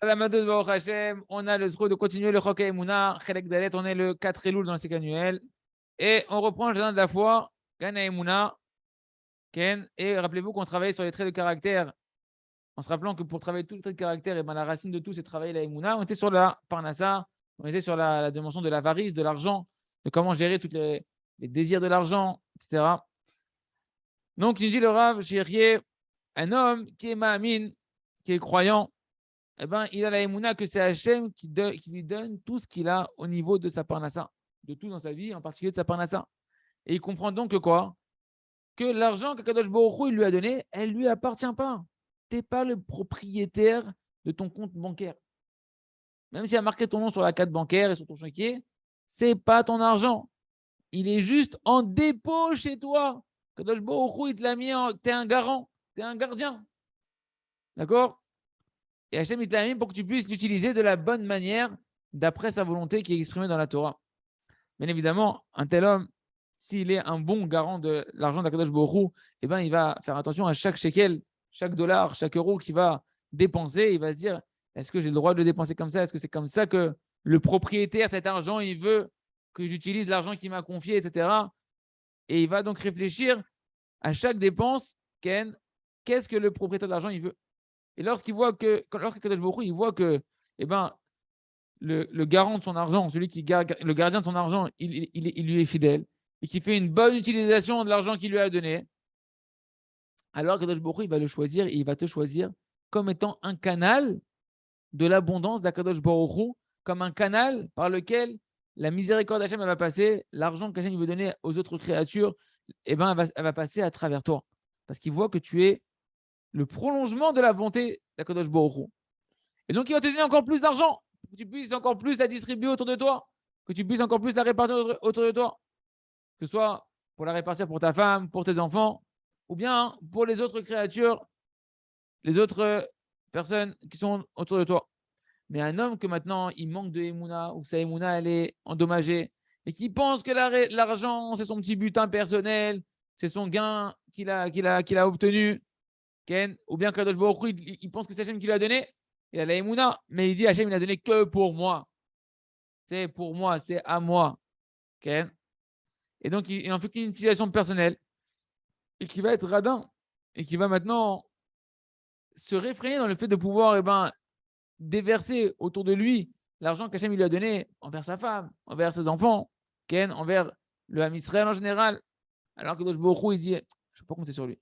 Salamadou Baruch Hashem, on a le zro de continuer le Chok Emouna, Chelek Dalet, on est le 4 Elul dans le cycle annuel. Et on reprend le jardin de la foi, Gana Emouna, Ken. Et rappelez-vous qu'on travaillait sur les traits de caractère, en se rappelant que pour travailler tous les traits de caractère, et ben la racine de tout, c'est travailler la Emouna. On était sur la Parnassa, on était sur la dimension de l'avarice, de l'argent, de comment gérer tous les désirs de l'argent, etc. Donc, il nous dit le Rav, Shirié, un homme qui est Ma'amin, qui est croyant, eh ben, il a la émouna que c'est Hachem qui lui donne tout ce qu'il a au niveau de sa parnassa, de tout dans sa vie, en particulier de sa parnassa. Et il comprend donc que quoi? Que l'argent qu'Akadosh Baruch Hu, il lui a donné, elle ne lui appartient pas. Tu n'es pas le propriétaire de ton compte bancaire. Même s'il a marqué ton nom sur la carte bancaire et sur ton chéquier, ce n'est pas ton argent. Il est juste en dépôt chez toi. Kadosh Baruch Hu, il te l'a mis, tu es un garant, tu es un gardien. D'accord? Et Hachem, il te l'a mis pour que tu puisses l'utiliser de la bonne manière, d'après sa volonté qui est exprimée dans la Torah. Bien évidemment, un tel homme, s'il est un bon garant de l'argent d'Akadosh Baruch Hu, eh ben, il va faire attention à chaque shekel, chaque dollar, chaque euro qu'il va dépenser. Il va se dire, est-ce que j'ai le droit de le dépenser comme ça? Est-ce que c'est comme ça que le propriétaire de cet argent, il veut que j'utilise l'argent qu'il m'a confié, etc. Et il va donc réfléchir à chaque dépense, qu'est-ce que le propriétaire de l'argent, il veut. Et lorsqu'il voit que, lorsque Kadosh Baruch Hu, il voit que, eh ben, le garant de son argent, celui qui garde, le gardien de son argent, il lui est fidèle et qui fait une bonne utilisation de l'argent qu'il lui a donné, alors Kadosh Baruch Hu, il va le choisir et il va te choisir comme étant un canal de l'abondance d'Akadosh Baruch Hu, comme un canal par lequel la miséricorde d'Hachem va passer, l'argent qu'Hachem veut donner aux autres créatures, eh ben, elle va passer à travers toi. Parce qu'il voit que tu es le prolongement de la volonté d'Akadosh Baruch Hu. Et donc, il va te donner encore plus d'argent, que tu puisses encore plus la distribuer autour de toi, que tu puisses encore plus la répartir autour de toi, que ce soit pour la répartir pour ta femme, pour tes enfants, ou bien pour les autres créatures, les autres personnes qui sont autour de toi. Mais un homme que maintenant, il manque de Emouna, ou que sa Emouna, elle est endommagée, et qui pense que l'argent, c'est son petit butin personnel, c'est son gain qu'il a obtenu, Ken, ou bien Kadosh Baruch Hu, il pense que c'est Hachem qui lui a donné, il a la Emouna, mais il dit Hachem, il a donné que pour moi. C'est pour moi, c'est à moi. Ken. Et donc, il en fait qu'une utilisation personnelle, et qui va être radin, et qui va maintenant se réfréner dans le fait de pouvoir déverser autour de lui l'argent qu'Hachem lui a donné envers sa femme, envers ses enfants, Ken, envers le Ham Israël en général. Alors que Kadosh Baruch Hu, il dit, je ne peux pas compter sur lui.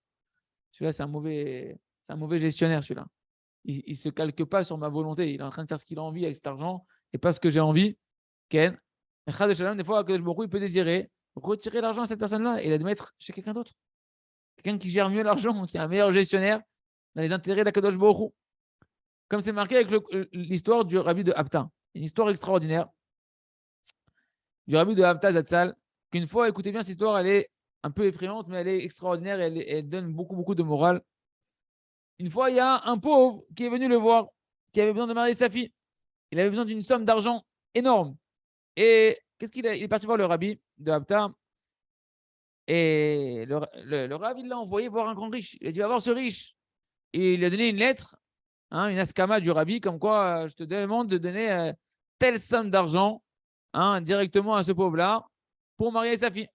Celui-là, c'est un mauvais gestionnaire, celui-là. Il ne se calque pas sur ma volonté. Il est en train de faire ce qu'il a envie avec cet argent et pas ce que j'ai envie. Ken. Et des fois, Kadosh Baruch Hu, il peut désirer retirer l'argent à cette personne-là et la mettre chez quelqu'un d'autre. Quelqu'un qui gère mieux l'argent, qui est un meilleur gestionnaire dans les intérêts d'Akadosh Baruch Hu. Comme c'est marqué avec l'histoire du rabbi de Abta. Une histoire extraordinaire du rabbi de Abta Zatzal, qu'une fois, écoutez bien, cette histoire, elle est un peu effrayante, mais elle est extraordinaire et elle donne beaucoup, beaucoup de morale. Une fois, il y a un pauvre qui est venu le voir, qui avait besoin de marier sa fille. Il avait besoin d'une somme d'argent énorme. Et qu'est-ce qu'il a? Il est parti voir le rabbi de Abta. Et le rabbi l'a envoyé voir un grand riche. Il a dit, va voir ce riche. Et il lui a donné une lettre, une askama du rabbi, comme quoi je te demande de donner telle somme d'argent directement à ce pauvre-là pour marier sa fille.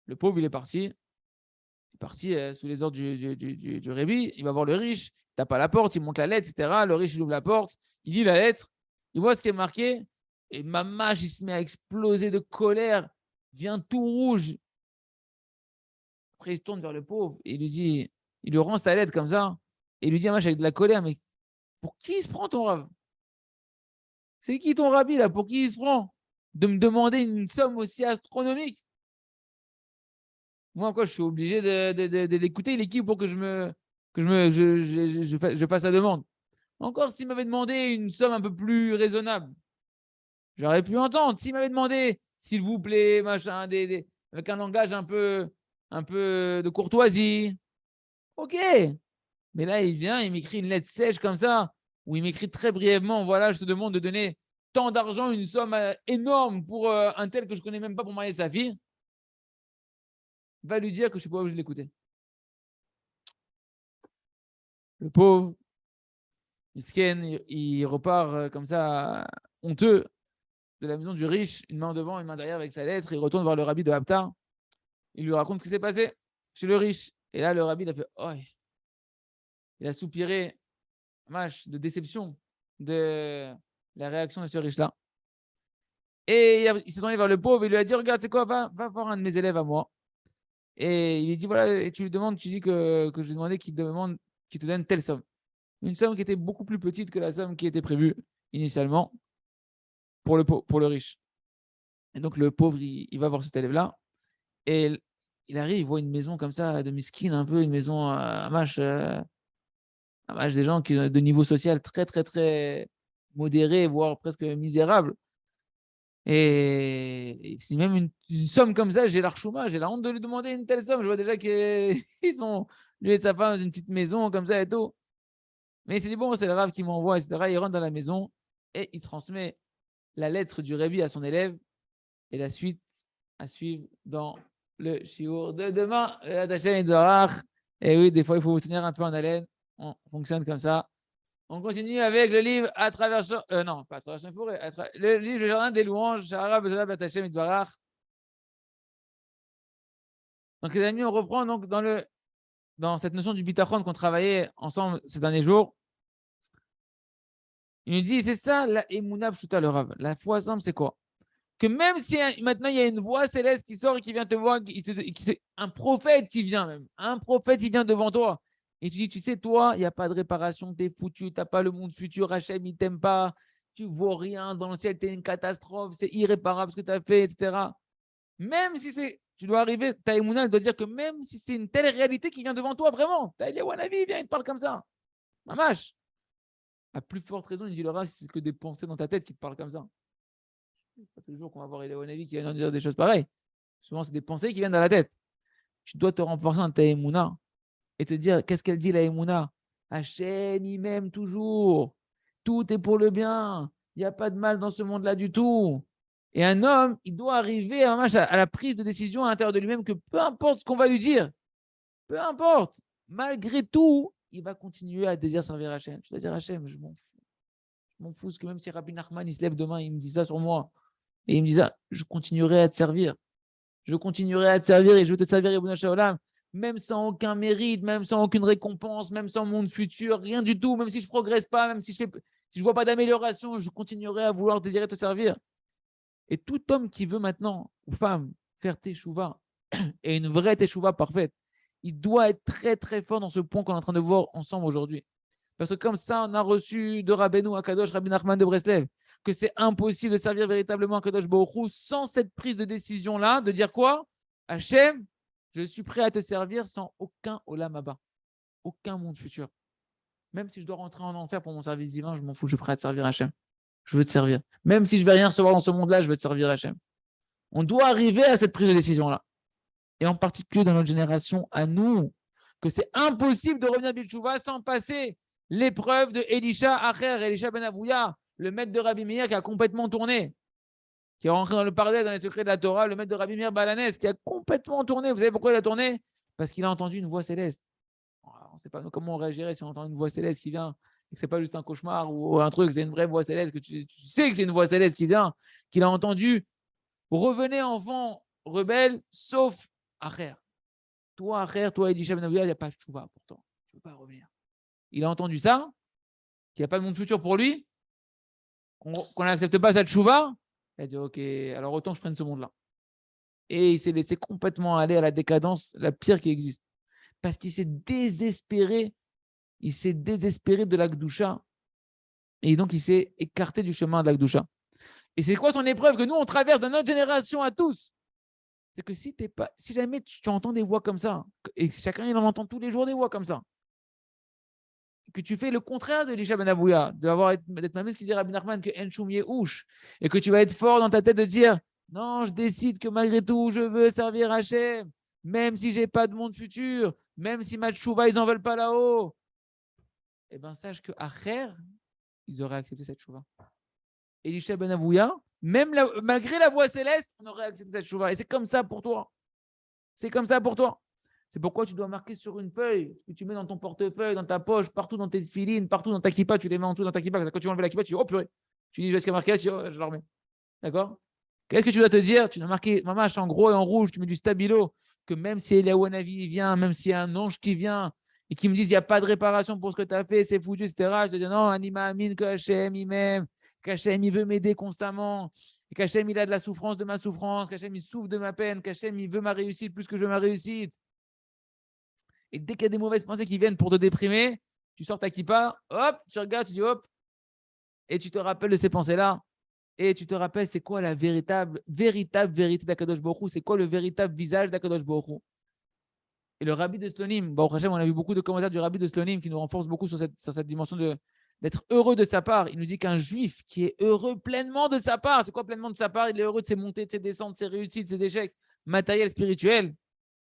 Le pauvre, il est parti. Il est parti sous les ordres du rabbi. Il va voir le riche, il tape à la porte, il monte la lettre, etc. Le riche, il ouvre la porte, il lit la lettre, il voit ce qui est marqué. Et Mamash, il se met à exploser de colère, vient tout rouge. Après, il se tourne vers le pauvre et il lui dit, il lui rend sa lettre comme ça. Et il lui dit, Mamash, avec de la colère, mais pour qui il se prend ton rave? C'est qui ton rabbi là? Pour qui il se prend de me demander une somme aussi astronomique? Moi, quoi, je suis obligé de l'écouter. Il est qui pour que je fasse la demande? Encore, s'il m'avait demandé une somme un peu plus raisonnable, j'aurais pu entendre. S'il m'avait demandé, s'il vous plaît, machin, avec un langage un peu de courtoisie, ok. Mais là, il vient, il m'écrit une lettre sèche comme ça, où il m'écrit très brièvement, voilà, je te demande de donner tant d'argent, une somme énorme pour un tel que je ne connais même pas pour marier sa fille. Va lui dire que je ne suis pas obligé de l'écouter. Le pauvre, Misken, il repart comme ça, honteux, de la maison du riche, une main devant, une main derrière avec sa lettre. Il retourne voir le rabbi de Haftar. Il lui raconte ce qui s'est passé chez le riche. Et là, le rabbi, il a fait oh, il a soupiré, mâche, de déception de la réaction de ce riche-là. Et il s'est tourné vers le pauvre et il lui a dit regarde, c'est quoi, va voir un de mes élèves à moi. Et il lui dit voilà, et tu lui demandes, tu dis que je lui demandais qu'il te donne telle somme. Une somme qui était beaucoup plus petite que la somme qui était prévue initialement pour le riche. Et donc le pauvre, il va voir cet élève-là et il arrive, il voit une maison comme ça de miskin, un peu une maison à mâche des gens qui ont de niveau social très, très, très modéré, voire presque misérable. Et si même une somme comme ça, j'ai l'archouma, j'ai la honte de lui demander une telle somme. Je vois déjà qu'ils sont, lui et sa femme, dans une petite maison comme ça et tout. Mais il s'est dit, bon, c'est le rave qui m'envoie, etc. Il rentre dans la maison et il transmet la lettre du Rabbi à son élève et la suite à suivre dans le shiur de demain. Et oui, des fois, il faut vous tenir un peu en haleine. On fonctionne comme ça. On continue avec le livre à travers non, pas à travers son forêt, le livre Le Jardin des Louanges, Sha'arav B'Shalab Bet Hashem Yitbarach. Donc les amis, on reprend donc dans cette notion du bitachon qu'on travaillait ensemble ces derniers jours. Il nous dit, c'est ça la Emouna Pshuta le Rav. La foi simple, c'est quoi? Que même si maintenant il y a une voix céleste qui sort et qui vient te voir, un prophète qui vient même, un prophète qui vient devant toi, et tu dis, tu sais, toi, il n'y a pas de réparation, tu es foutu, tu n'as pas le monde futur, Hachem, il ne t'aime pas, tu ne vaux rien, dans le ciel, tu es une catastrophe, c'est irréparable ce que tu as fait, etc. Même si tu dois arriver, ta Emouna, elle doit dire que même si c'est une telle réalité qui vient devant toi, vraiment, ta Eliawanavi, il vient, il te parle comme ça. Mamash. À plus forte raison, il dit le Rav, c'est que des pensées dans ta tête qui te parlent comme ça. Pas tous les jours qu'on va voir Eliawanavi qui vient nous dire des choses pareilles. Souvent, c'est des pensées qui viennent dans la tête. Tu dois te renforcer dans ta Emouna et te dire, qu'est-ce qu'elle dit la Emouna? Hachem, il m'aime toujours. Tout est pour le bien. Il n'y a pas de mal dans ce monde-là du tout. Et un homme, il doit arriver à la prise de décision à l'intérieur de lui-même que peu importe ce qu'on va lui dire, peu importe, malgré tout, il va continuer à désirer servir Hachem. Je dois dire Hachem, je m'en fous. Je m'en fous, parce que même si Rabbi Nachman, il se lève demain, il me dit ça sur moi, et il me dit ça, je continuerai à te servir. Je continuerai à te servir et je vais te servir, Ibn Shaolam, même sans aucun mérite, même sans aucune récompense, même sans monde futur, rien du tout, même si je ne progresse pas, même si je ne vois pas d'amélioration, je continuerai à vouloir désirer te servir. Et tout homme qui veut maintenant, ou femme, faire teshuva, et une vraie teshuva parfaite, il doit être très très fort dans ce point qu'on est en train de voir ensemble aujourd'hui. Parce que comme ça, on a reçu de Rabbeinu Akadosh, Rabbi Nachman de Breslev, que c'est impossible de servir véritablement Akadosh Baruch Hu sans cette prise de décision-là, de dire quoi? Hachem, je suis prêt à te servir sans aucun olam haba, aucun monde futur. Même si je dois rentrer en enfer pour mon service divin, je m'en fous, je suis prêt à te servir Hachem. Je veux te servir. Même si je ne vais rien recevoir dans ce monde-là, je veux te servir Hachem. On doit arriver à cette prise de décision-là. Et en particulier dans notre génération, à nous, que c'est impossible de revenir à Bilchouva sans passer l'épreuve de Elisha Acher, Elisha Ben Avouya, le maître de Rabbi Meir qui a complètement tourné, qui est rentré dans le paradis, dans les secrets de la Torah, le maître de Rabbi Meir Balanès, qui a complètement tourné. Vous savez pourquoi il a tourné? Parce qu'il a entendu une voix céleste. On ne sait pas comment on réagirait si on entend une voix céleste qui vient, et que ce n'est pas juste un cauchemar ou un truc, c'est une vraie voix céleste, que tu sais que c'est une voix céleste qui vient, qu'il a entendu. Revenez, enfants rebelles, sauf Acher. Toi, Acher, toi, Elisha Ben Avouya, il n'y a pas de tchouva pourtant. Tu ne peux pas revenir. Il a entendu ça, qu'il n'y a pas de monde futur pour lui, qu'on n'accepte pas cette tchouva. Il a dit, ok, alors autant que je prenne ce monde-là. Et il s'est laissé complètement aller à la décadence la pire qui existe. Parce qu'il s'est désespéré. Il s'est désespéré de la Gdusha. Et donc, il s'est écarté du chemin de la Gdusha. Et c'est quoi son épreuve que nous, on traverse dans notre génération à tous? C'est que si jamais tu entends des voix comme ça, et chacun il en entend tous les jours des voix comme ça, que tu fais le contraire de Elisha Ben Avouya, d'être même ce qu'il dit Rabbi Nachman, que Enchoum Yehush, et que tu vas être fort dans ta tête de dire non, je décide que malgré tout, je veux servir Hachem, même si je n'ai pas de monde futur, même si ma tchouva, ils n'en veulent pas là-haut. Eh bien, sache que Acher, ils auraient accepté cette tchouva. Elisha Ben Avouya, malgré la voix céleste, on aurait accepté cette tchouva. Et c'est comme ça pour toi. C'est comme ça pour toi. C'est pourquoi tu dois marquer sur une feuille que tu mets dans ton portefeuille, dans ta poche, partout dans tes filines, partout dans ta kippa, tu les mets en dessous dans ta kippa. Quand tu vas enlever la kippa, tu dis oh purée. Tu dis je vais ce qu'il y a marqué, tu dis oh, je la remets. D'accord? Qu'est-ce que tu dois te dire? Tu dois marquer mamache en gros et en rouge, tu mets du stabilo, que même si Eliaou Hanavi vient, même s'il y a un ange qui vient et qui me dit il n'y a pas de réparation pour ce que tu as fait, c'est foutu, etc. Je te dis non, Anima Amin, que Hachem il m'aime, qu'Hachem il veut m'aider constamment, et qu'Hachem il a de la souffrance de ma souffrance, qu'Hachem il souffre de ma peine, qu'Hachem il veut ma réussite plus que je veux ma réussite. Et dès qu'il y a des mauvaises pensées qui viennent pour te déprimer, tu sors ta kippa, hop, tu regardes, tu dis hop, et tu te rappelles de ces pensées-là. Et tu te rappelles, c'est quoi la véritable vérité d'Akadosh Baruch Hu? C'est quoi le véritable visage d'Akadosh Baruch Hu? Et le rabbi de Slonim, bon, Hachem, on a vu beaucoup de commentaires du rabbi de Slonim qui nous renforcent beaucoup sur cette dimension d'être heureux de sa part. Il nous dit qu'un juif qui est heureux pleinement de sa part, c'est quoi pleinement de sa part? Il est heureux de ses montées, de ses descentes, de ses réussites, de ses échecs matériels, spirituels.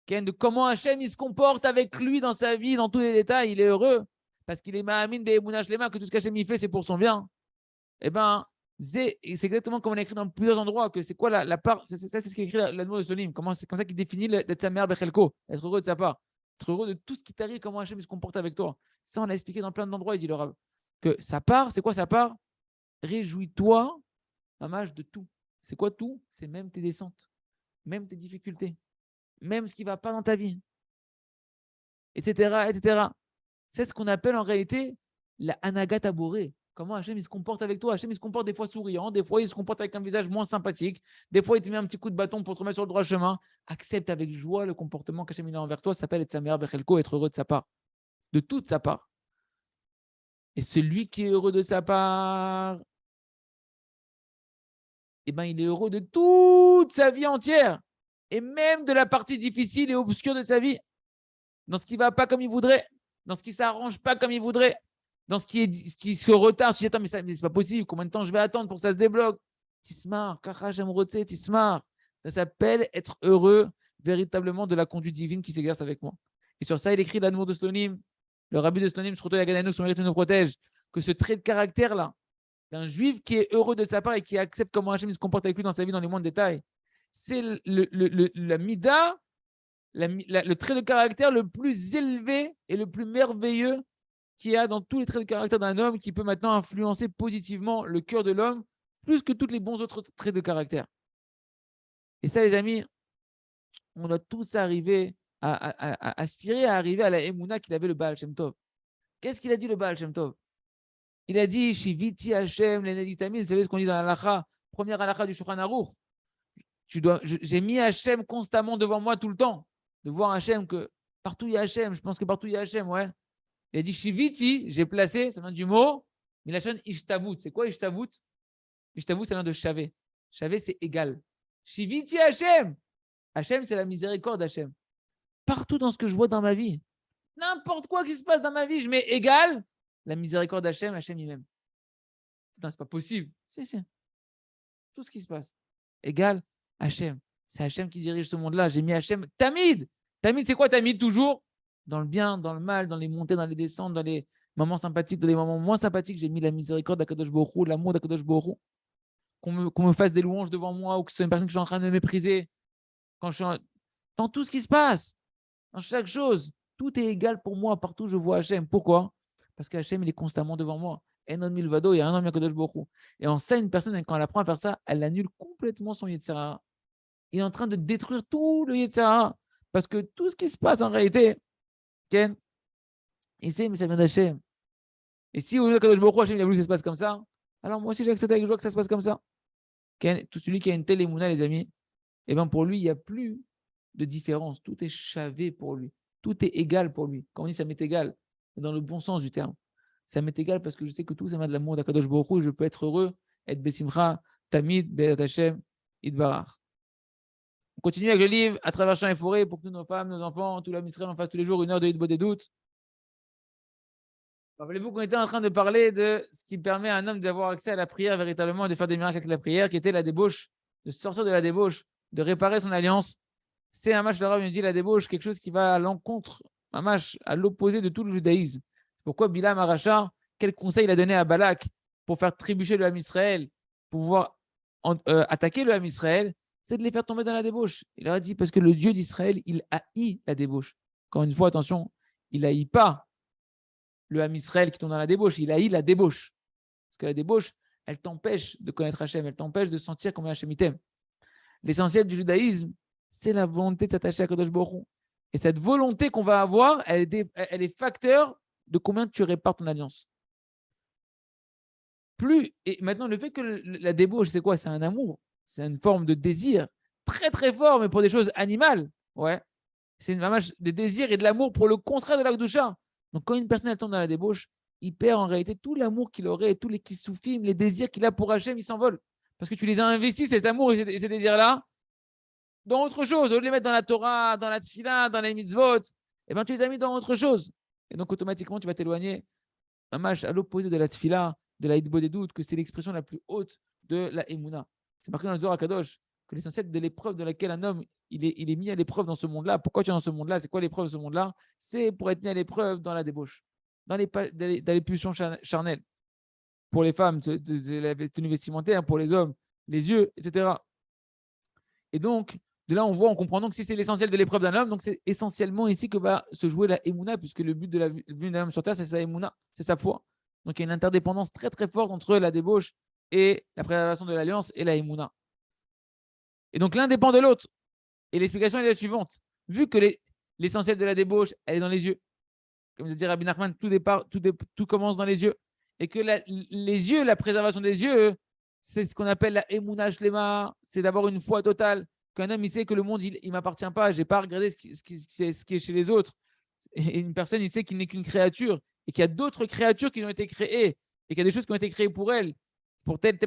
De comment Hachem il se comporte avec lui dans sa vie, dans tous les détails, il est heureux parce qu'il est ma'amin be'emunah shlema, que tout ce qu'Hachem il fait, c'est pour son bien. Eh bien, c'est exactement comme on a écrit dans plusieurs endroits, que c'est quoi la part, ça c'est ce qu'écrit l'Admor de Solim, c'est comme ça qu'il définit d'être sa mère Bechelko, être heureux de sa part, être heureux de tout ce qui t'arrive, comment Hachem il se comporte avec toi. Ça, on l'a expliqué dans plein d'endroits, il dit le Rav, que sa part, c'est quoi sa part? Réjouis-toi, mamage, de tout. C'est quoi tout? C'est même tes descentes, même tes difficultés, même ce qui ne va pas dans ta vie, etc., etc. C'est ce qu'on appelle en réalité la Anagat Aboré. Comment Hachem il se comporte avec toi? Hachem il se comporte des fois souriant, des fois il se comporte avec un visage moins sympathique, des fois il te met un petit coup de bâton pour te remettre sur le droit chemin. Accepte avec joie le comportement qu'Hachem il a envers toi. Ça s'appelle être sa mère Bechelko, être heureux de sa part, de toute sa part. Et celui qui est heureux de sa part, eh ben, il est heureux de toute sa vie entière, et même de la partie difficile et obscure de sa vie, dans ce qui ne va pas comme il voudrait, dans ce qui ne s'arrange pas comme il voudrait, dans ce qui se retarde. Tu dis, attends, mais c'est pas possible. Combien de temps je vais attendre pour que ça se débloque? Tismar, Kacha, Jamrotse, Tismar. Ça s'appelle être heureux véritablement de la conduite divine qui s'exerce avec moi. Et sur ça, il écrit l'Admour de Slonim, le rabbi de Slonim, Sroto Yagadanu, son mérite nous protège, que ce trait de caractère-là, d'un juif qui est heureux de sa part et qui accepte comment Hachem se comporte avec lui dans sa vie dans les moindres détails, c'est la mida, le trait de caractère le plus élevé et le plus merveilleux qu'il y a dans tous les traits de caractère d'un homme qui peut maintenant influencer positivement le cœur de l'homme plus que tous les bons autres traits de caractère. Et ça, les amis, on doit tous arriver à aspirer à arriver à la Emouna qu'il avait le Baal Shem Tov. Qu'est-ce qu'il a dit le Baal Shem Tov? Il a dit Shiviti Hashem, l'Eneditamine, vous savez ce qu'on dit dans l'Alacha, première Alacha du Shulchan Aruch. J'ai mis Hashem constamment devant moi tout le temps. De voir Hashem, que partout il y a Hashem, je pense que partout il y a Hashem, ouais. Il a dit Shiviti, j'ai placé, ça vient du mot, mais la chaîne Ishtavut. C'est quoi Ishtavut? Ishtavut, ça vient de Shavé. Shavé, c'est égal. Shiviti Hashem. Hashem, c'est la miséricorde d'Hashem. Partout dans ce que je vois dans ma vie, n'importe quoi qui se passe dans ma vie, je mets égal la miséricorde d'Hachem, Hachem il m'aime. Putain, c'est pas possible. C'est. Tout ce qui se passe. Égal Hachem. C'est Hachem qui dirige ce monde-là. J'ai mis Hachem. Tamid. Tamid, c'est quoi Tamid? Toujours dans le bien, dans le mal, dans les montées, dans les descentes, dans les moments sympathiques, dans les moments moins sympathiques. J'ai mis la miséricorde d'Akadosh Baruch Hu, l'amour d'Akadosh Baruch Hu. Qu'on me fasse des louanges devant moi ou que ce soit une personne que je suis en train de mépriser. Quand je suis dans tout ce qui se passe, dans chaque chose, tout est égal pour moi. Partout, je vois Hachem. Pourquoi? Parce qu'Hachem, il est constamment devant moi. Enon milvado, il y a un homme Akadosh Baruch Hu. Et en ça, une personne, quand elle apprend à faire ça, elle annule complètement son Yetzer Hara. Il est en train de détruire tout le Yetzer Hara. Parce que tout ce qui se passe en réalité, Ken, il sait, mais ça vient d'Hachem. Et si au Akadosh Baruch Hu, Hachem, il a voulu que ça se passe comme ça, alors moi aussi, j'accepte avec joie que ça se passe comme ça. Ken, tout celui qui a une telle émouna, les amis, eh bien pour lui, il n'y a plus de différence. Tout est chavé pour lui. Tout est égal pour lui. Quand on dit ça m'est égal, dans le bon sens du terme. Ça m'est égal parce que je sais que tout ça vient de l'amour d'Akadosh Baruch Hu et je peux être heureux, être Besimcha, Tamid, Be'at Hashem, Idbarach. On continue avec le livre à travers champs et forêts pour que nous, nos femmes, nos enfants, tout l'homme Israël en fasse tous les jours une heure de Hidbo des doutes. Rappelez-vous qu'on était en train de parler de ce qui permet à un homme d'avoir accès à la prière véritablement et de faire des miracles avec la prière, qui était la débauche, de sortir de la débauche, de réparer son alliance. C'est un match, le Rav nous dit la débauche, quelque chose qui va à l'encontre, un match à l'opposé de tout le judaïsme. Pourquoi Bilam Aracha, quel conseil il a donné à Balak pour faire trébucher le Ham Israël, pour pouvoir attaquer le Ham Israël, c'est de les faire tomber dans la débauche. Il leur a dit parce que le Dieu d'Israël, il haït la débauche. Encore une fois, attention, il haït pas le Ham Israël qui tombe dans la débauche, il haït la débauche. Parce que la débauche, elle t'empêche de connaître Hachem, elle t'empêche de sentir combien Hachem t'aime. L'essentiel du judaïsme, c'est la volonté de s'attacher à Kadosh Baruch Hu. Et cette volonté qu'on va avoir, elle est facteur de combien tu répares ton alliance. Plus, et maintenant, le fait que la débauche, c'est quoi? C'est un amour, c'est une forme de désir très très fort, mais pour des choses animales. Ouais. C'est une mamage de désir et de l'amour pour le contraire de la Kedusha. Donc, quand une personne elle tombe dans la débauche, il perd en réalité tout l'amour qu'il aurait, tous les kissoufim, les désirs qu'il a pour Hachem, ils s'envolent. Parce que tu les as investis, cet amour et ces désirs-là, dans autre chose. Au lieu de les mettre dans la Torah, dans la Tfila, dans les mitzvot, eh ben, tu les as mis dans autre chose. Et donc, automatiquement, tu vas t'éloigner mamage à l'opposé de la Tfila, de la Hitbo des doutes, que c'est l'expression la plus haute de la Emouna. C'est marqué dans le Zohar Kadosh que l'essentiel de l'épreuve dans laquelle un homme il est mis à l'épreuve dans ce monde-là. Pourquoi tu es dans ce monde-là? C'est quoi l'épreuve de ce monde-là? C'est pour être mis à l'épreuve dans la débauche, dans les pulsions charnelles. Pour les femmes, de la tenue vestimentaire, pour les hommes, les yeux, etc. Et donc, de là, on comprend donc que si c'est l'essentiel de l'épreuve d'un homme, donc c'est essentiellement ici que va se jouer la Emouna, puisque le but de la vie d'un homme sur terre, c'est sa Emouna, c'est sa foi. Donc, il y a une interdépendance très, très forte entre la débauche et la préservation de l'alliance et la Emouna. Et donc, l'un dépend de l'autre. Et l'explication est la suivante. Vu que l'essentiel de la débauche, elle est dans les yeux. Comme dit Rabbi Nachman, tout commence dans les yeux. Et que les yeux, la préservation des yeux, c'est ce qu'on appelle la Emouna Shlema. C'est d'avoir une foi totale. Qu'un homme, il sait que le monde, il ne m'appartient pas. Je n'ai pas regardé ce qui est chez les autres. Et une personne, il sait qu'il n'est qu'une créature. Et qu'il y a d'autres créatures qui ont été créées. Et qu'il y a des choses qui ont été créées pour elle. Pour telle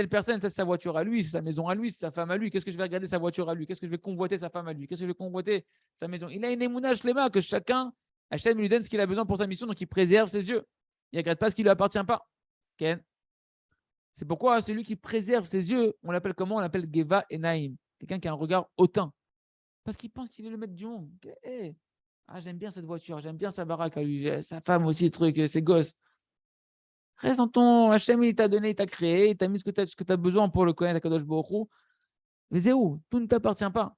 personne, ça c'est sa voiture à lui, c'est sa maison à lui, c'est sa femme à lui. Qu'est-ce que je vais regarder sa voiture à lui? Qu'est-ce que je vais convoiter sa femme à lui? Qu'est-ce que je vais convoiter sa maison? Il a une émouna shlema que chacun, Hachem lui donne ce qu'il a besoin pour sa mission, donc il préserve ses yeux. Il ne regarde pas ce qui ne lui appartient pas. Ken. C'est pourquoi celui qui préserve ses yeux, on l'appelle comment? On l'appelle Geva et Naïm. Quelqu'un qui a un regard hautain. Parce qu'il pense qu'il est le maître du monde. Hey. Ah, j'aime bien cette voiture, j'aime bien sa baraque à lui, sa femme aussi, ses gosses. Reste dans ton Hachem, il t'a donné, il t'a créé, il t'a mis ce que tu as besoin pour le connaître, Kadosh Baruch Hu. Mais c'est où? Tout ne t'appartient pas.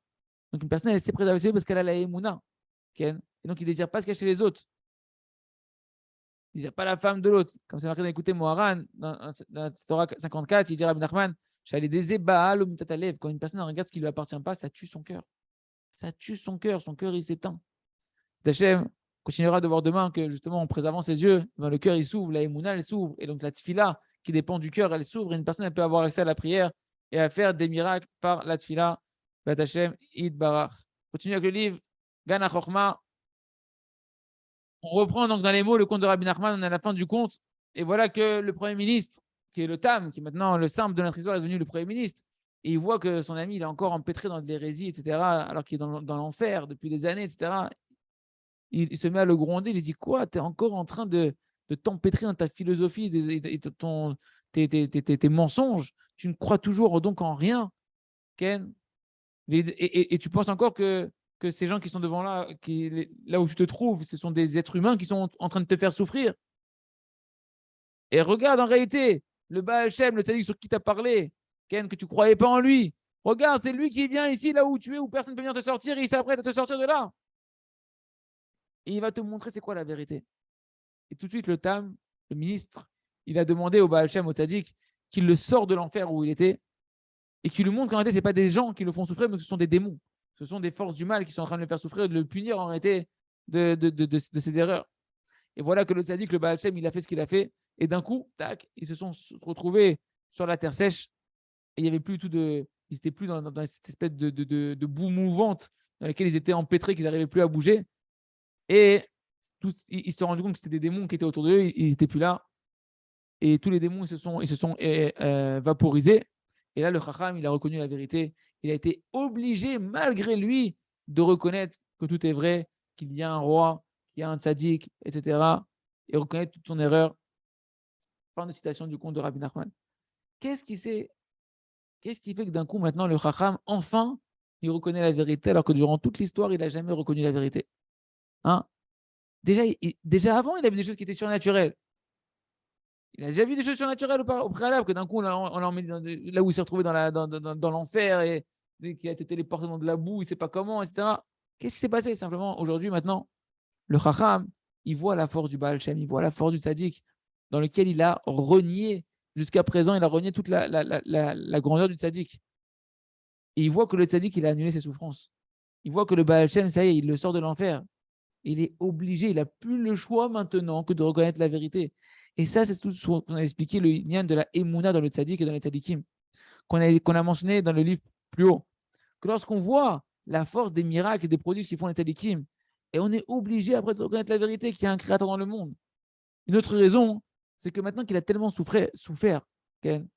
Donc une personne, elle s'est préservée ses yeux parce qu'elle a la Emouna. Et donc il ne désire pas ce qu'il y a chez les autres. Il ne désire pas la femme de l'autre. Comme c'est marqué dans l'écouter Moharan, dans la Torah 54, il dit Rabbi Nachman, quand une personne regarde ce qui ne lui appartient pas, ça tue son cœur. Ça tue son cœur il s'éteint. Hachem continuera de voir demain que justement en préservant ses yeux, le cœur il s'ouvre, la émouna elle s'ouvre, et donc la tfila qui dépend du cœur elle s'ouvre, et une personne elle peut avoir accès à la prière et à faire des miracles par la tfila. Bet Hashem Id Barach. Continue avec le livre Gana Chochma. On reprend donc dans les mots le conte de Rabbi Nachman, on est à la fin du conte, et voilà que le Premier ministre, qui est le Tam, qui est maintenant le simple de notre histoire, est devenu le Premier ministre, et il voit que son ami il est encore empêtré dans de l'hérésie, etc., alors qu'il est dans l'enfer depuis des années, etc. Il se met à le gronder, il dit quoi? Tu es encore en train de t'empêtrer dans ta philosophie et tes mensonges. Tu ne crois toujours donc en rien, Ken. Et tu penses encore que ces gens qui sont devant là, là où tu te trouves, ce sont des êtres humains qui sont en train de te faire souffrir. Et regarde en réalité, le Baal Shem, le tzaddik sur qui tu as parlé, Ken, que tu ne croyais pas en lui. Regarde, c'est lui qui vient ici, là où tu es, où personne ne peut venir te sortir, et il s'apprête à te sortir de là. Et il va te montrer c'est quoi la vérité. Et tout de suite, le Tam, le ministre, il a demandé au Baal Shem, au Tzadik, qu'il le sort de l'enfer où il était et qu'il lui montre qu'en réalité, ce n'est pas des gens qui le font souffrir, mais que ce sont des démons. Ce sont des forces du mal qui sont en train de le faire souffrir et de le punir en réalité de ses erreurs. Et voilà que le Tzadik, le Baal Shem, il a fait ce qu'il a fait. Et d'un coup, tac, ils se sont retrouvés sur la terre sèche et il n'y avait plus tout de. Ils n'étaient plus dans cette espèce de boue mouvante dans laquelle ils étaient empêtrés, qu'ils n'arrivaient plus à bouger. Et ils se sont rendus compte que c'était des démons qui étaient autour d'eux, ils n'étaient plus là. Et tous les démons, ils se sont vaporisés. Et là, le Chacham, il a reconnu la vérité. Il a été obligé, malgré lui, de reconnaître que tout est vrai, qu'il y a un roi, qu'il y a un tzaddik, etc. Et reconnaître toute son erreur. Fin de citation du conte de Rabbi Nachman. Qu'est-ce qui fait que d'un coup, maintenant, le Chacham, enfin, il reconnaît la vérité, alors que durant toute l'histoire, il n'a jamais reconnu la vérité. Hein? Déjà avant, il a vu des choses qui étaient surnaturelles. Il a déjà vu des choses surnaturelles au préalable, que d'un coup, on l'a emmené là où il s'est retrouvé dans l'enfer et qu'il a été téléporté dans de la boue, il ne sait pas comment, etc. Qu'est-ce qui s'est passé? Simplement, aujourd'hui, maintenant, le Chacham, il voit la force du Baal Shem, il voit la force du Tzaddik, dans lequel il a renié, jusqu'à présent, il a renié toute la grandeur du Tzaddik. Et il voit que le Tzaddik, il a annulé ses souffrances. Il voit que le Baal Shem, ça y est, il le sort de l'enfer. Il est obligé, il n'a plus le choix maintenant que de reconnaître la vérité. Et ça, c'est tout ce qu'on a expliqué, le lien de la Emouna dans le Tzaddik et dans les Tzaddikim, qu'on a mentionné dans le livre plus haut. Que lorsqu'on voit la force des miracles et des prodiges qui font les Tzaddikim, et on est obligé après de reconnaître la vérité qu'il y a un créateur dans le monde. Une autre raison, c'est que maintenant qu'il a tellement souffert Ken,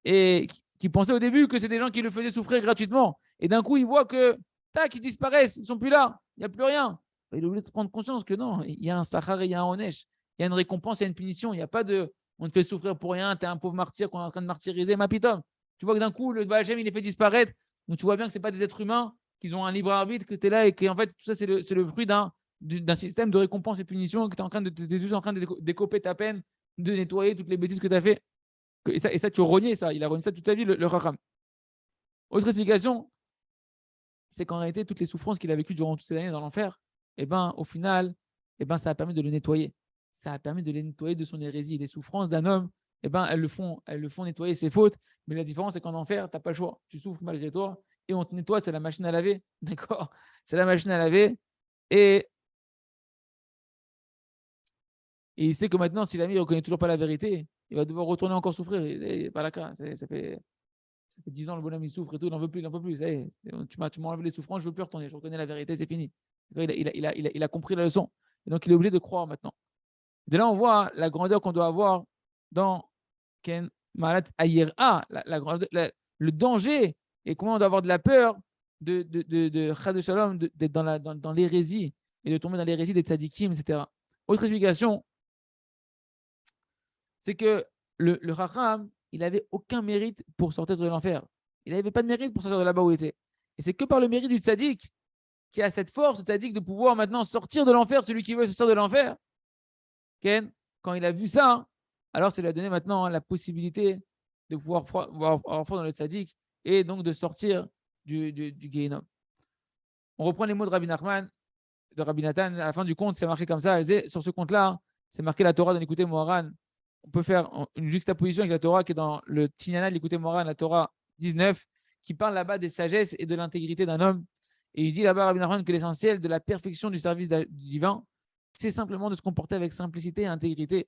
et qui pensait au début que c'est des gens qui le faisaient souffrir gratuitement, et d'un coup, il voit que, tac, ils disparaissent, ils ne sont plus là, il n'y a plus rien. Il est obligé de prendre conscience que non, il y a un Sachar et il y a un Onesh, il y a une récompense, il y a une punition, il n'y a pas de on te fait souffrir pour rien, tu es un pauvre martyr qu'on est en train de martyriser, ma pitom. Tu vois que d'un coup, le Baal Shem, il est fait disparaître, donc tu vois bien que ce n'est pas des êtres humains, qu'ils ont un libre arbitre, que tu es là et que en fait, tout ça, c'est le fruit d'un système de récompense et punition, que tu es en train de, juste en train de décoper ta peine, de nettoyer toutes les bêtises que tu as fait. Et ça, tu reniais ça, il a renié ça toute sa vie, le Raham. Autre explication, c'est qu'en réalité, toutes les souffrances qu'il a vécues durant toutes ces années dans l'enfer, eh ben, au final, eh ben, ça a permis de le nettoyer. Ça a permis de les nettoyer de son hérésie. Les souffrances d'un homme, eh ben, elles le font nettoyer ses fautes. Mais la différence, c'est qu'en enfer, tu n'as pas le choix. Tu souffres malgré toi et on te nettoie, c'est la machine à laver. D'accord? C'est la machine à laver. Et il sait que maintenant, si l'ami ne reconnaît toujours pas la vérité, il va devoir retourner encore souffrir. Et pas la cas. Ça fait 10 ans, le bonhomme, il souffre et tout, il n'en veut plus, il n'en peut plus. Ça y est, tu m'as enlevé les souffrances, je ne veux plus retourner, je reconnais la vérité, c'est fini. Il a compris la leçon. Et donc, il est obligé de croire maintenant. De là, on voit la grandeur qu'on doit avoir dans Ken Malat Ayera, le danger et comment on doit avoir de la peur de Chad Shalom, d'être dans l'hérésie et de tomber dans l'hérésie des tzadikim, etc. Autre explication, c'est que le Raham, il n'avait aucun mérite pour sortir de l'enfer. Il n'avait pas de mérite pour sortir de là-bas où il était. Et c'est que par le mérite du tzaddik qui a cette force, le tzaddik, de pouvoir maintenant sortir de l'enfer, celui qui veut sortir de l'enfer. Ken, quand il a vu ça, alors ça lui a donné maintenant la possibilité de pouvoir avoir foi dans le tzaddik et donc de sortir du Gehinnom. On reprend les mots de Rabbi Nachman, de Rabbi Nathan. À la fin du compte, c'est marqué comme ça. Sur ce compte-là, c'est marqué la Torah de l'écouter Moharan. On peut faire une juxtaposition avec la Torah qui est dans le Tignana de l'écouter Moharan, la Torah 19, qui parle là-bas des sagesses et de l'intégrité d'un homme. Et il dit là-bas, Rabbi Nachman, que l'essentiel de la perfection du service divin, c'est simplement de se comporter avec simplicité et intégrité.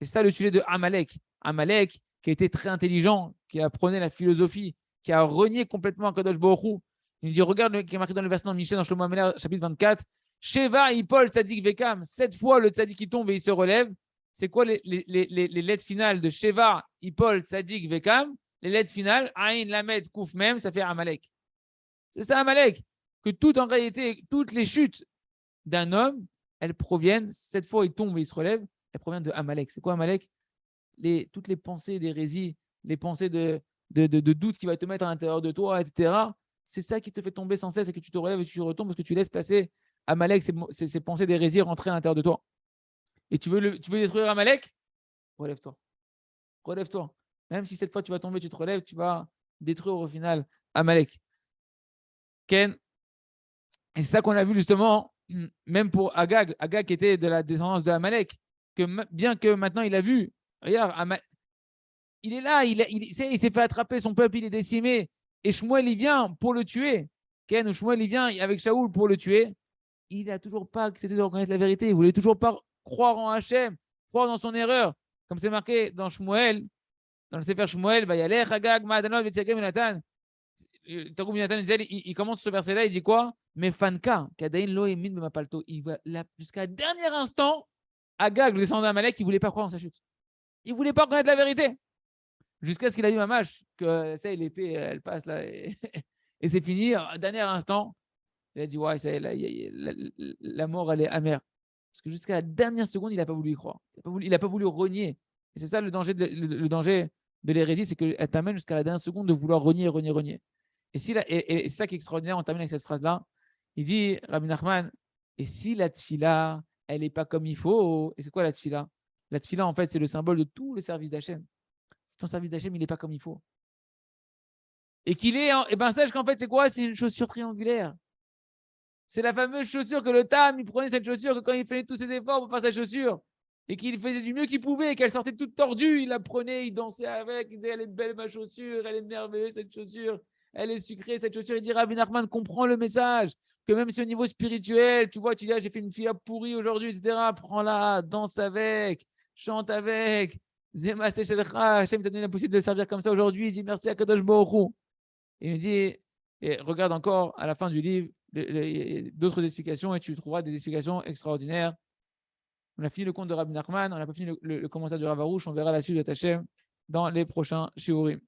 Et c'est ça le sujet de Amalek. Amalek, qui a été très intelligent, qui apprenait la philosophie, qui a renié complètement Kadosh Baruch Hu. Il dit, regarde, qui est marqué dans le verset de Michel, dans Shlomo Ameler, chapitre 24, Sheva, Ipol, Tzadik, Vekam. 7 fois, le Tzadik qui tombe et il se relève. C'est quoi les lettres finales de Sheva, Ipol, Tzadik, Vekam? Les lettres finales, Aïn, Lamed, Kouf, Mem, ça fait Amalek. C'est ça, Amalek. Que tout, en réalité, toutes les chutes d'un homme, elles proviennent, cette fois il tombe et il se relève, elles proviennent de Amalek. C'est quoi Amalek? Toutes les pensées d'hérésie, les pensées de doute qui va te mettre à l'intérieur de toi, etc. C'est ça qui te fait tomber sans cesse et que tu te relèves et tu retombes parce que tu laisses passer Amalek, ces pensées d'hérésie rentrer à l'intérieur de toi. Et tu veux détruire Amalek? Relève-toi. Relève-toi. Même si cette fois tu vas tomber, tu te relèves, tu vas détruire au final Amalek. Ken. Et c'est ça qu'on a vu justement, même pour Agag qui était de la descendance de Amalek, que bien que maintenant il a vu, regarde, il est là, il s'est fait attraper, son peuple il est décimé, et Shmuel il vient pour le tuer. Ken, Shmuel il vient avec Shaoul pour le tuer. Il n'a toujours pas accepté de reconnaître la vérité, il voulait toujours pas croire en Hachem, croire dans son erreur, comme c'est marqué dans Shmuel, dans le Sefer Shmuel, Vayalech Agag Ma'adanot V'Tziagem Yonatan. Targum Yonatan il commence ce verset-là, il dit quoi? Mais Fanka, Kadain Lo Emin Bemapalto, jusqu'à un dernier instant, Agag, le descendant d'Amalek, il ne voulait pas croire en sa chute. Il ne voulait pas reconnaître la vérité. Jusqu'à ce qu'il a dit Mamash, que ça, l'épée, elle passe là, et c'est fini. Dernier instant, il a dit ouais, ça, la mort, elle est amère. Parce que jusqu'à la dernière seconde, il n'a pas voulu y croire. Il n'a pas voulu renier. Et c'est ça le danger de l'hérésie, c'est qu'elle t'amène jusqu'à la dernière seconde de vouloir renier. Et c'est ça qui est extraordinaire, on termine avec cette phrase-là. Il dit, Rabbi Nachman, et si la tfila, elle n'est pas comme il faut, et c'est quoi la tfila? La tfila, en fait, c'est le symbole de tout le service d'Hachem. Si ton service d'Hachem, il n'est pas comme il faut. Et qu'il est, et ben sache qu'en fait, c'est quoi? C'est une chaussure triangulaire. C'est la fameuse chaussure que le Tam, il prenait cette chaussure que quand il faisait tous ses efforts pour faire sa chaussure et qu'il faisait du mieux qu'il pouvait et qu'elle sortait toute tordue, il la prenait, il dansait avec, il disait elle est belle ma chaussure, elle est merveilleuse cette chaussure, elle est sucrée cette chaussure. Il dit Rabbi Nachman comprend le message que même si au niveau spirituel, tu vois, tu dis ah, j'ai fait une fille pourrie aujourd'hui, etc. Prends-la, danse avec, chante avec. Zema Sechelcha, Hachem t'a donné la possibilité de le servir comme ça aujourd'hui. Il dit merci à Kadosh Baruch Hu. Il nous dit, et regarde encore à la fin du livre d'autres explications et tu trouveras des explications extraordinaires. On a fini le conte de Rabbi Nachman, on n'a pas fini le commentaire du Rav Arush, on verra la suite de Tachem dans les prochains shiurim.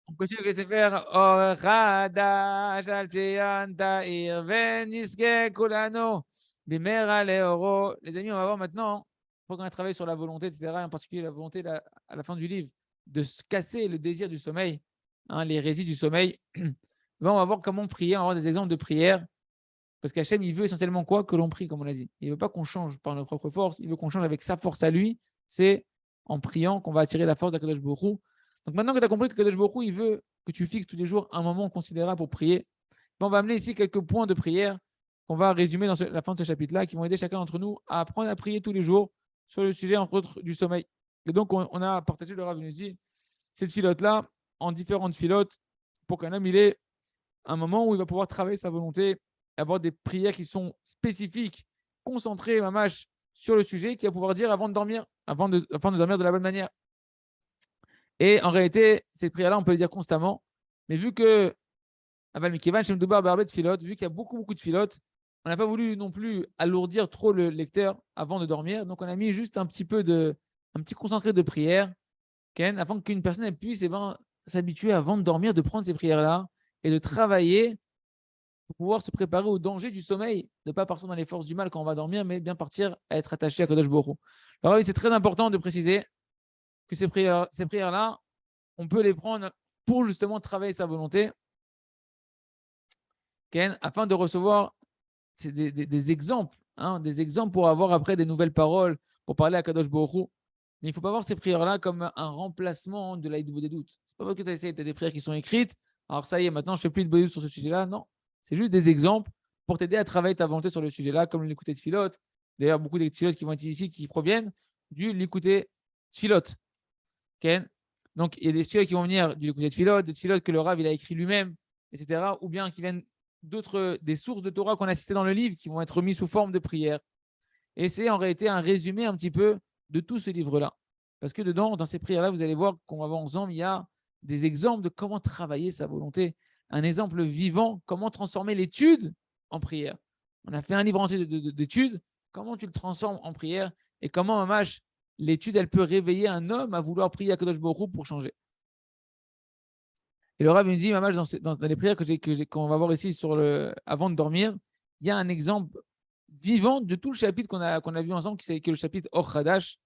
On continue avec les faire Orchadash al Tzion Ta'ir Veniske Kulano Bimera Leoro. Les amis, on va voir maintenant, pour qu'on a travaillé sur la volonté, etc., en particulier la volonté à la fin du livre, de se casser le désir du sommeil, hein, les résidus du sommeil. Bon, on va voir comment prier, on va voir des exemples de prière. Parce qu'Hachem, il veut essentiellement quoi? Que l'on prie, comme on l'a dit. Il ne veut pas qu'on change par nos propres forces, il veut qu'on change avec sa force à lui. C'est en priant qu'on va attirer la force d'Akadosh Baruch Hu. Donc maintenant que tu as compris que Akadosh Baruch Hu, il veut que tu fixes tous les jours un moment considérable pour prier, on va amener ici quelques points de prière qu'on va résumer dans la fin de ce chapitre-là, qui vont aider chacun d'entre nous à apprendre à prier tous les jours sur le sujet, entre autres, du sommeil. Et donc, on a partagé le Rav nous dit cette filote-là en différentes filotes pour qu'un homme il ait un moment où il va pouvoir travailler sa volonté, avoir des prières qui sont spécifiques, concentrées, mamash, sur le sujet, qu'il va pouvoir dire avant de dormir, afin de dormir de la bonne manière. Et en réalité, ces prières-là, on peut les dire constamment, mais vu que vu qu'il y a beaucoup de filotes, on n'a pas voulu non plus alourdir trop le lecteur avant de dormir, donc on a mis juste un petit concentré de prière, afin qu'une personne puisse s'habituer avant de dormir, de prendre ces prières-là et de travailler pour pouvoir se préparer au danger du sommeil, de ne pas partir dans les forces du mal quand on va dormir, mais bien partir à être attaché à Kadosh Baruch Hu. Alors oui, c'est très important de préciser que ces prières-là, on peut les prendre pour justement travailler sa volonté, afin de recevoir des exemples, des exemples pour avoir après des nouvelles paroles, pour parler à Kadosh Baruch Hu. Mais il ne faut pas voir ces prières-là comme un remplacement de l'aïd des doutes. Ce n'est pas parce que tu as des prières qui sont écrites, alors ça y est, maintenant je ne fais plus de doutes sur ce sujet-là. Non, c'est juste des exemples pour t'aider à travailler ta volonté sur le sujet-là, comme l'écouter de filote. D'ailleurs, beaucoup des filotes qui vont être ici, qui proviennent du l'écouter de filote. Donc, il y a des filotes qui vont venir du l'écouter de filote, des filotes que le Rav il a écrit lui-même, etc. Ou bien qui viennent des sources de Torah qu'on a citées dans le livre, qui vont être mises sous forme de prière. Et c'est en réalité un résumé un petit peu de tout ce livre-là. Parce que dedans, dans ces prières-là, vous allez voir qu'on va voir ensemble, il y a des exemples de comment travailler sa volonté. Un exemple vivant, comment transformer l'étude en prière. On a fait un livre entier d'études, comment tu le transformes en prière et comment, mamash, l'étude, elle peut réveiller un homme à vouloir prier à Kadosh Baruch Hu pour changer. Et le Rav me dit, mamash, dans les prières qu'on va voir ici avant de dormir, il y a un exemple vivant de tout le chapitre qu'on a vu ensemble, qui est le chapitre Or Hadash,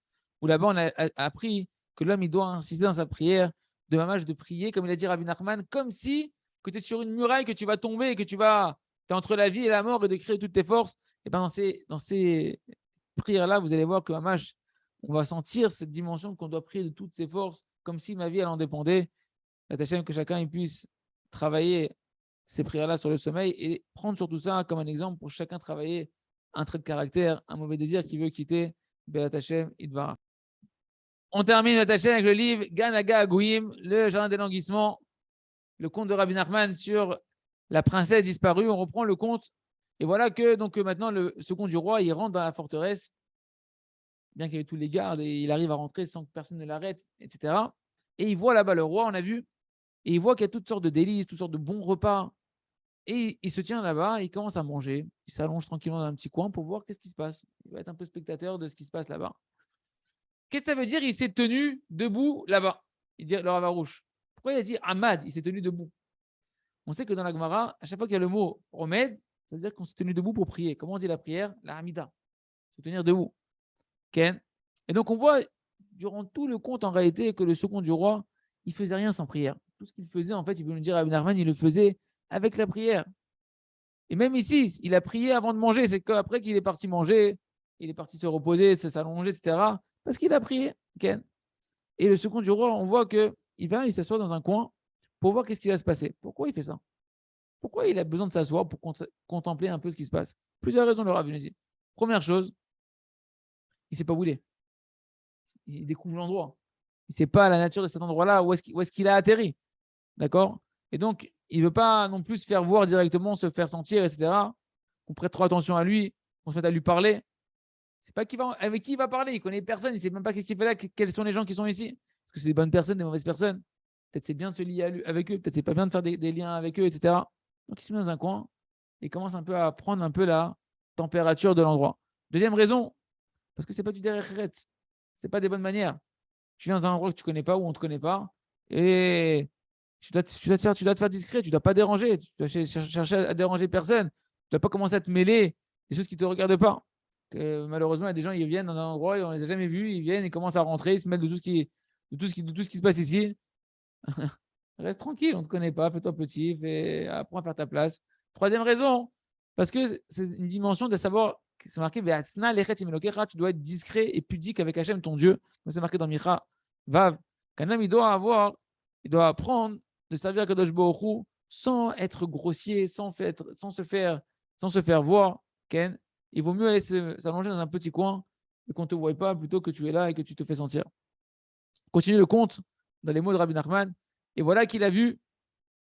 où là-bas on a appris que l'homme il doit insister dans sa prière de mamash de prier, comme il a dit Rabbi Nachman, comme si que tu es sur une muraille, que tu vas tomber et que tu es entre la vie et la mort et de créer toutes tes forces. Et bien dans ces prières-là, vous allez voir que mamash, on va sentir cette dimension qu'on doit prier de toutes ses forces, comme si ma vie elle en dépendait. Hachem, que chacun il puisse travailler ces prières-là sur le sommeil et prendre surtout ça comme un exemple pour chacun travailler un trait de caractère, un mauvais désir qui veut quitter Be'at Hashem Idbarach. On termine Be'at Hashem avec le livre Ganaga Agouim, le jardin des languissements, le conte de Rabbi Nachman sur la princesse disparue. On reprend le conte et voilà que donc maintenant le second du roi il rentre dans la forteresse, bien qu'il y ait tous les gardes et il arrive à rentrer sans que personne ne l'arrête, etc. Et il voit là-bas le roi, on a vu, et il voit qu'il y a toutes sortes de délices, toutes sortes de bons repas. Et il se tient là-bas, il commence à manger. Il s'allonge tranquillement dans un petit coin pour voir qu'est-ce qui se passe. Il va être un peu spectateur de ce qui se passe là-bas. Qu'est-ce que ça veut dire? Il s'est tenu debout là-bas. Il dit le Rav Arush. Pourquoi il a dit Ahmad? Il s'est tenu debout. On sait que dans la Gemara, à chaque fois qu'il y a le mot Omed, ça veut dire qu'on s'est tenu debout pour prier. Comment on dit la prière? La Hamida. Se tenir debout. Ken. Et donc on voit durant tout le conte en réalité que le second du roi, il ne faisait rien sans prière. Tout ce qu'il faisait, en fait, il veut nous dire à Ibn Arman, il le faisait avec la prière. Et même ici, il a prié avant de manger. C'est qu'après qu'il est parti manger, il est parti se reposer, s'allonger, etc. Parce qu'il a prié. Ken. Et le second du roi, on voit qu'il va, il s'assoit dans un coin pour voir qu'est-ce qui va se passer. Pourquoi il fait ça? Pourquoi il a besoin de s'asseoir pour contempler un peu ce qui se passe? Plusieurs raisons, le Rav nous dit. Première chose, il ne sait pas où il est. Il découvre l'endroit. Il ne sait pas la nature de cet endroit-là, où est-ce qu'il a atterri. D'accord? Et donc, il ne veut pas non plus se faire voir directement, se faire sentir, etc. On prête trop attention à lui, on se mette à lui parler. C'est pas avec qui il va parler. Il ne connaît personne, il ne sait même pas qu'est-ce qu'il fait là, quels sont les gens qui sont ici. Est-ce que c'est des bonnes personnes, des mauvaises personnes? Peut-être c'est bien de se lier avec eux, peut-être c'est pas bien de faire des liens avec eux, etc. Donc, il se met dans un coin et commence un peu à prendre un peu la température de l'endroit. Deuxième raison, parce que c'est pas du derrière c'est pas des bonnes manières. Tu viens dans un endroit que tu connais pas, où on te connaît pas, et tu dois te faire discret, tu dois pas déranger, tu dois chercher à déranger personne, tu dois pas commencer à te mêler des choses qui te regardent pas. Malheureusement, il y a des gens qui viennent dans un endroit et on les a jamais vus, ils viennent, ils commencent à rentrer, ils se mêlent de tout ce qui se passe ici. Reste tranquille, on ne te connaît pas, fais-toi petit, apprends à faire ta place. Troisième raison, parce que c'est une dimension de savoir, c'est marqué, tu dois être discret et pudique avec Hachem, ton Dieu. C'est marqué dans Micha, Vav, qu'un homme, il doit apprendre de servir Kadosh Baruch Hu sans être grossier, sans se faire voir. Ken, il vaut mieux aller s'allonger dans un petit coin et qu'on ne te voie pas plutôt que tu es là et que tu te fais sentir. Continue le conte dans les mots de Rabbi Nachman. Et voilà qu'il a vu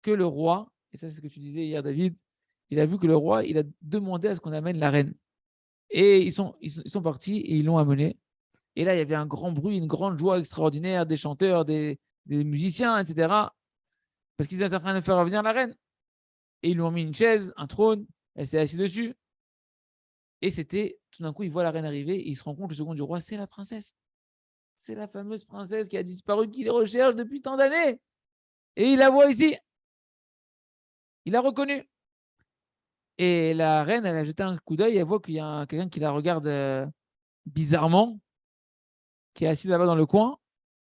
que le roi, et ça c'est ce que tu disais hier David, il a vu que le roi, il a demandé à ce qu'on amène la reine. Et ils sont partis et ils l'ont amenée. Et là, il y avait un grand bruit, une grande joie extraordinaire, des chanteurs, des musiciens, etc. Parce qu'ils étaient en train de faire revenir la reine. Et ils lui ont mis une chaise, un trône, elle s'est assise dessus. Et c'était, tout d'un coup, il voit la reine arriver et il se rend compte, le second du roi, c'est la princesse. C'est la fameuse princesse qui a disparu, qu'il recherche depuis tant d'années. Et il la voit ici. Il l'a reconnue. Et la reine, elle a jeté un coup d'œil, elle voit qu'il y a quelqu'un qui la regarde bizarrement, qui est assis là-bas dans le coin,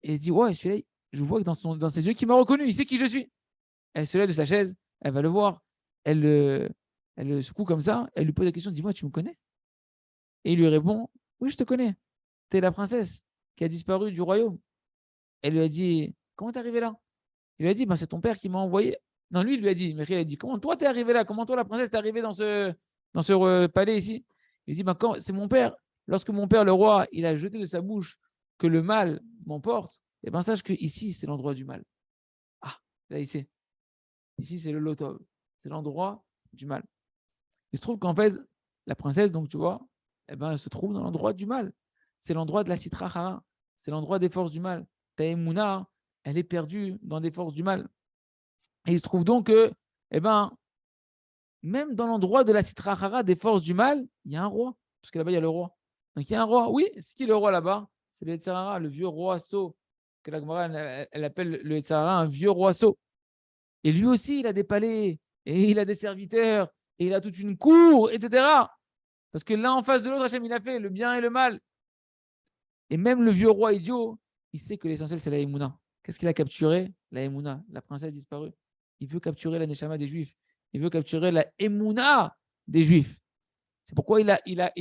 et elle se dit, ouais, celui-là, je vois que dans ses yeux qu'il m'a reconnu, il sait qui je suis. Elle se lève de sa chaise, elle va le voir, elle le secoue comme ça, elle lui pose la question, dis-moi, tu me connais? Et il lui répond, oui, je te connais, tu es la princesse qui a disparu du royaume. Elle lui a dit, comment t'es arrivé là? Il lui a dit, c'est ton père qui m'a envoyé. Non, lui, il lui a dit, Michael a dit, comment toi t'es arrivé là? Comment toi, la princesse, t'es arrivée dans ce palais ici? Il dit, c'est mon père. Lorsque mon père, le roi, il a jeté de sa bouche que le mal m'emporte, sache que ici, c'est l'endroit du mal. Ah, là, ici, c'est le Lotov. C'est l'endroit du mal. Il se trouve qu'en fait, la princesse, donc tu vois, elle se trouve dans l'endroit du mal. C'est l'endroit de la Sitra Hara. C'est l'endroit des forces du mal. Taïmouna, elle est perdue dans des forces du mal. Et il se trouve donc que, même dans l'endroit de la Sitra Hara, des forces du mal, il y a un roi. Parce que là-bas, il y a le roi. Donc il y a un roi. Oui, c'est qui le roi là-bas? C'est le Yetzirah, le vieux roi sot, que la Gemara, elle appelle le Yetzirah un vieux roi sot. Et lui aussi, il a des palais, et il a des serviteurs, et il a toute une cour, etc. Parce que l'un en face de l'autre, Hachem, il a fait le bien et le mal. Et même le vieux roi idiot, il sait que l'essentiel, c'est la Emouna. Qu'est-ce qu'il a capturé? La Emouna, la princesse disparue. Il veut capturer la Neshama des Juifs. Il veut capturer la Emouna des Juifs. C'est pourquoi il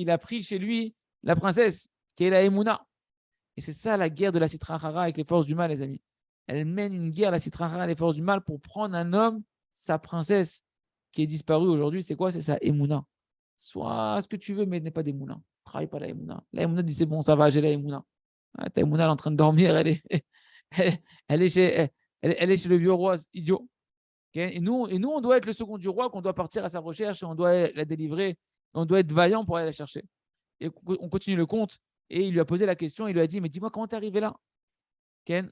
a pris chez lui la princesse, qui est la Emouna. Et c'est ça la guerre de la Sitra Achara avec les forces du mal, les amis. Elle mène une guerre, la Sitra Achara, les forces du mal, pour prendre un homme, sa princesse, qui est disparue aujourd'hui. C'est quoi? C'est sa Emouna. Sois ce que tu veux, mais n'est pas d'Emouna. Travaille pas la Emouna. La Emouna dit c'est bon, ça va, j'ai la Emouna. Ah, ta Emouna, elle est en train de dormir, elle est chez le vieux roi idiot. Okay? Et nous, on doit être le second du roi, qu'on doit partir à sa recherche et on doit la délivrer. On doit être vaillant pour aller la chercher. Et on continue le conte. Et il lui a posé la question. Il lui a dit, mais dis-moi comment t'es arrivé là, Ken?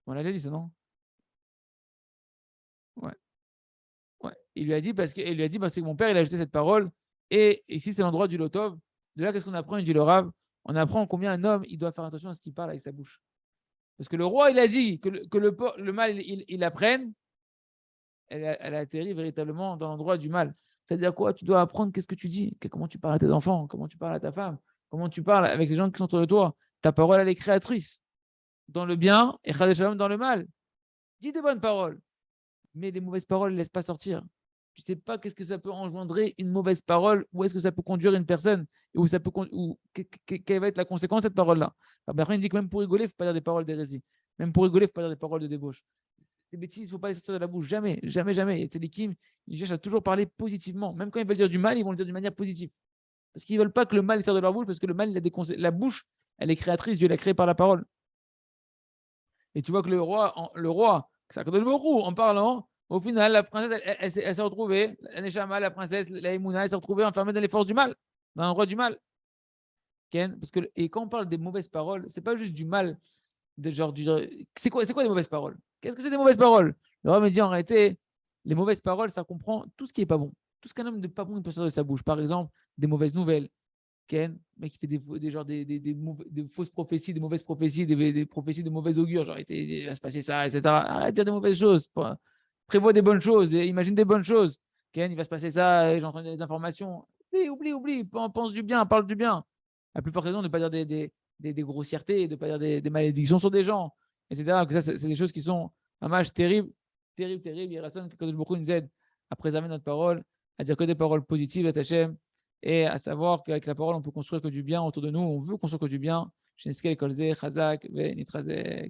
On l'a déjà dit ça, non? Ouais. Ouais. Il lui a dit, c'est que mon père, il a ajouté cette parole. Et ici, c'est l'endroit du Lotov. De là, qu'est-ce qu'on apprend? Il dit le Rav. On apprend combien un homme, il doit faire attention à ce qu'il parle avec sa bouche. Parce que le roi, il a dit que le mal, il l'apprenne. Elle a atterri véritablement dans l'endroit du mal. C'est-à-dire quoi? Tu dois apprendre qu'est-ce que tu dis, comment tu parles à tes enfants, comment tu parles à ta femme, comment tu parles avec les gens qui sont autour de toi. Ta parole, elle est créatrice. Dans le bien et Chadé Shalom dans le mal. Dis des bonnes paroles, mais les mauvaises paroles ne laissent pas sortir. Tu ne sais pas qu'est-ce que ça peut engendrer une mauvaise parole, où est-ce que ça peut conduire une personne, et où ça peut quelle va être la conséquence de cette parole-là. Après, il dit que même pour rigoler, il ne faut pas dire des paroles d'hérésie. Même pour rigoler, il ne faut pas dire des paroles de débauche. des bêtises, il ne faut pas les sortir de la bouche. Jamais, jamais, jamais. Et tzadikim, ils cherchent à toujours parler positivement. Même quand ils veulent dire du mal, ils vont le dire d'une manière positive. Parce qu'ils ne veulent pas que le mal sorte de leur bouche, parce que le mal, il a la bouche, elle est créatrice, Dieu l'a créée par la parole. Et tu vois que le roi, c'est Akadosh Baruch Hu, en parlant, au final, la princesse, elle s'est retrouvée, la Neshama, la princesse, la Emouna, elle s'est retrouvée enfermée dans les forces du mal, dans l'endroit du mal. Parce que, et quand on parle des mauvaises paroles, c'est pas juste du mal, de genre, c'est quoi les mauvaises paroles? Qu'est-ce que c'est des mauvaises paroles? Le roi me dit en réalité, les mauvaises paroles, ça comprend tout ce qui est pas bon. Tout ce qu'un homme de pas bon il peut sortir de sa bouche. Par exemple, des mauvaises nouvelles. Ken, mec qui fait des fausses prophéties, des mauvaises prophéties, des prophéties de mauvais augure, genre il va se passer ça, etc. Arrête de dire des mauvaises choses. Prévois des bonnes choses, imagine des bonnes choses. Ken, il va se passer ça, j'entends des informations. Oublie, pense du bien, parle du bien. À plus forte raison de ne pas dire des grossièretés, de ne pas dire des malédictions sur des gens, etc. Que ça, c'est des choses qui sont un match terrible, terrible, terrible. Il reste que Kadosh Baruch Hu nous aide à préserver notre parole, à dire que des paroles positives à Hachem, et à savoir qu'avec la parole, on peut construire que du bien autour de nous. On veut construire que du bien.